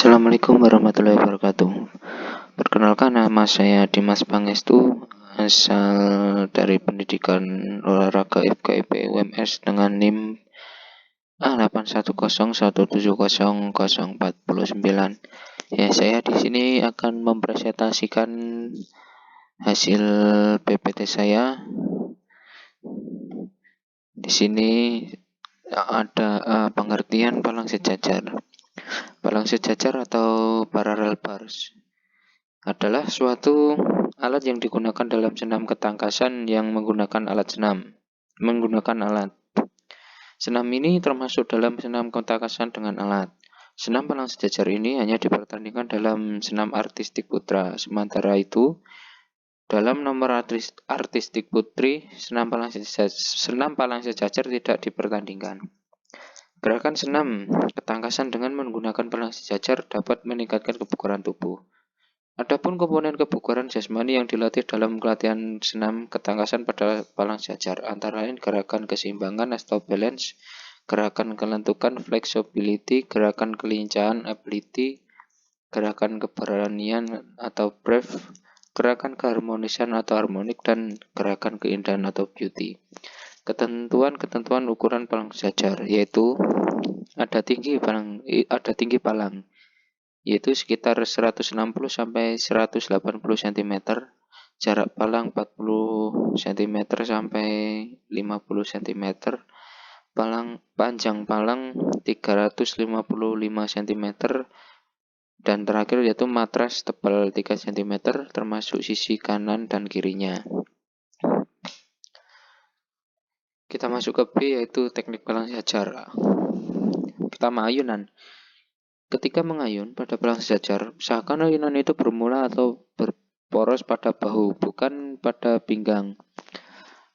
Assalamualaikum warahmatullahi wabarakatuh. Perkenalkan, nama saya Dimas Pangestu, asal dari Pendidikan Olahraga FKIP UMS dengan NIM A8101700449. Ya, saya di sini akan mempresentasikan hasil PPT saya. Di sini ada pengertian palang sejajar. Palang sejajar atau parallel bars adalah suatu alat yang digunakan dalam senam ketangkasan yang menggunakan alat. Senam ini termasuk dalam senam ketangkasan dengan alat. Senam palang sejajar ini hanya dipertandingkan dalam senam artistik putra. Sementara itu, dalam nomor artistik putri, senam palang sejajar tidak dipertandingkan. Gerakan senam ketangkasan dengan menggunakan palang sejajar dapat meningkatkan kebugaran tubuh. Adapun komponen kebugaran jasmani yang dilatih dalam latihan senam ketangkasan pada palang sejajar antara lain gerakan keseimbangan atau balance, gerakan kelentukan flexibility, gerakan kelincahan ability, gerakan keberanian atau brave, gerakan keharmonisan atau harmonik, dan gerakan keindahan atau beauty. Ketentuan ukuran palang sejajar yaitu ada tinggi palang yaitu sekitar 160 sampai 180 cm, jarak palang 40 cm sampai 50 cm, panjang palang 355 cm, dan terakhir yaitu matras tebal 3 cm termasuk sisi kanan dan kirinya. Kita masuk ke B, yaitu teknik palang sejajar. Pertama, ayunan. Ketika mengayun pada palang sejajar, usahakan ayunan itu bermula atau berporos pada bahu, bukan pada pinggang.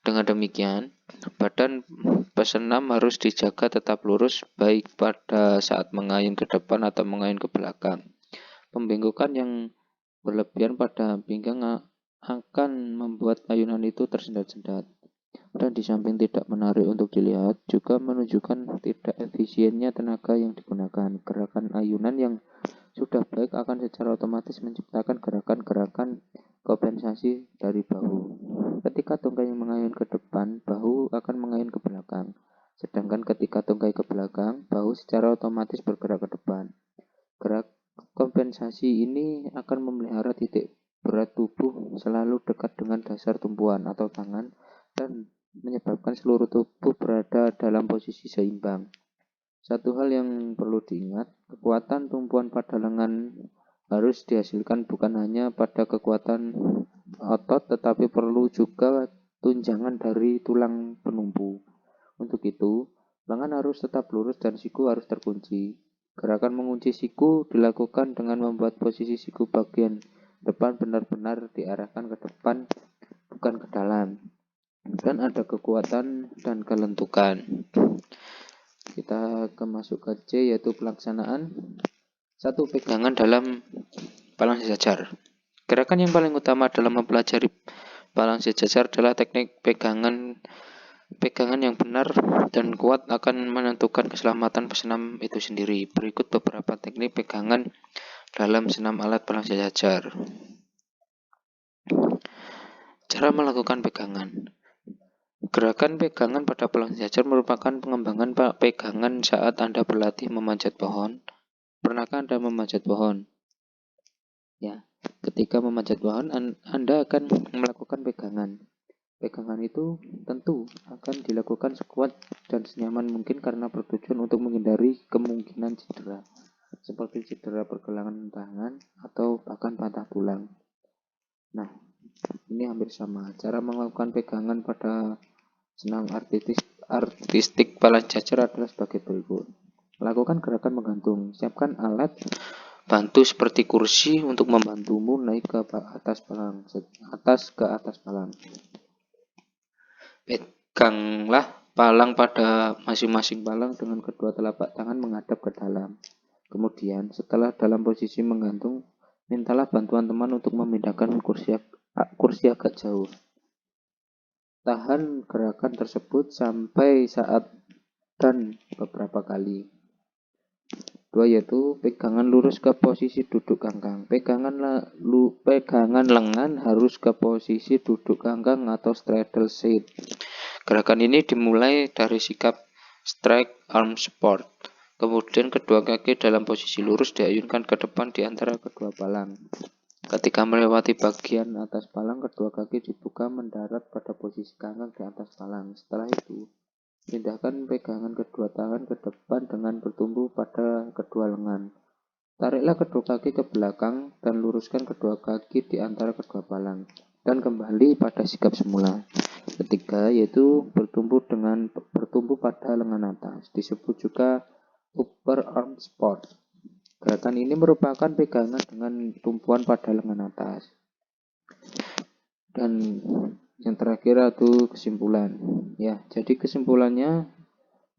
Dengan demikian, badan pesenam harus dijaga tetap lurus, baik pada saat mengayun ke depan atau mengayun ke belakang. Pembengkokan yang berlebihan pada pinggang akan membuat ayunan itu tersendat-sendat. Dan di samping tidak menarik untuk dilihat, juga menunjukkan tidak efisiennya tenaga yang digunakan. Gerakan ayunan yang sudah baik akan secara otomatis menciptakan gerakan-gerakan kompensasi dari bahu. Ketika tungkai mengayun ke depan, bahu akan mengayun ke belakang. Sedangkan ketika tungkai ke belakang, bahu secara otomatis bergerak ke depan. Gerak kompensasi ini akan memelihara titik berat tubuh selalu dekat dengan dasar tumpuan atau tangan dan menyebabkan seluruh tubuh berada dalam posisi seimbang. Satu hal yang perlu diingat, kekuatan tumpuan pada lengan harus dihasilkan bukan hanya pada kekuatan otot, tetapi perlu juga tunjangan dari tulang penumpu. Untuk itu, lengan harus tetap lurus dan siku harus terkunci. Gerakan mengunci siku dilakukan dengan membuat posisi siku bagian depan benar-benar diarahkan ke depan, bukan ke dalam. Dan ada kekuatan dan kelentukan. Kita masuk ke C, yaitu pelaksanaan. 1. Pegangan dalam palang sejajar. Gerakan yang paling utama dalam mempelajari palang sejajar adalah teknik pegangan yang benar dan kuat akan menentukan keselamatan pesenam itu sendiri. Berikut beberapa teknik pegangan dalam senam alat palang sejajar. Cara melakukan pegangan. Gerakan pegangan pada palang sejajar merupakan pengembangan pegangan saat Anda berlatih memanjat pohon. Pernahkah Anda memanjat pohon? Ya, ketika memanjat pohon, Anda akan melakukan pegangan. Pegangan itu tentu akan dilakukan sekuat dan senyaman mungkin karena bertujuan untuk menghindari kemungkinan cedera, seperti cedera pergelangan tangan atau bahkan patah tulang. Nah, ini hampir sama. Cara melakukan pegangan pada senam artistik palang sejajar adalah sebagai berikut. Lakukan gerakan menggantung. Siapkan alat bantu seperti kursi untuk membantumu naik ke atas palang. Peganglah palang pada masing-masing palang dengan kedua telapak tangan menghadap ke dalam. Kemudian, setelah dalam posisi menggantung, mintalah bantuan teman untuk memindahkan kursi agak jauh. Tahan gerakan tersebut sampai saat dan beberapa kali. Dua yaitu pegangan lurus ke posisi duduk ganggang. Pegangan lengan harus ke posisi duduk ganggang atau straddle seat. Gerakan ini dimulai dari sikap strike arm support. Kemudian kedua kaki dalam posisi lurus diayunkan ke depan di antara kedua palang. Ketika melewati bagian atas palang, kedua kaki dibuka mendarat pada posisi ganggang di atas palang. Setelah itu, pindahkan pegangan kedua tangan ke depan dengan bertumbuh pada kedua lengan. Tariklah kedua kaki ke belakang dan luruskan kedua kaki di antara kedua palang. Dan kembali pada sikap semula. Ketiga, yaitu bertumbuh pada lengan atas. Disebut juga upper arm support. Gerakan ini merupakan pegangan dengan tumpuan pada lengan atas. Dan yang terakhir itu kesimpulan. Ya, jadi kesimpulannya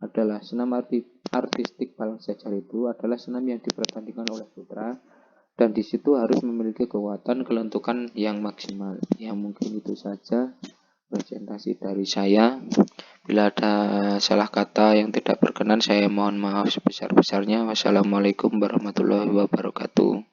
adalah senam artistik palang sejajar itu adalah senam yang dipertandingkan oleh putra, dan di situ harus memiliki kekuatan kelentukan yang maksimal. Ya, mungkin itu saja presentasi dari saya. Bila ada salah kata yang tidak berkenan, saya mohon maaf sebesar-besarnya. Wassalamualaikum warahmatullahi wabarakatuh.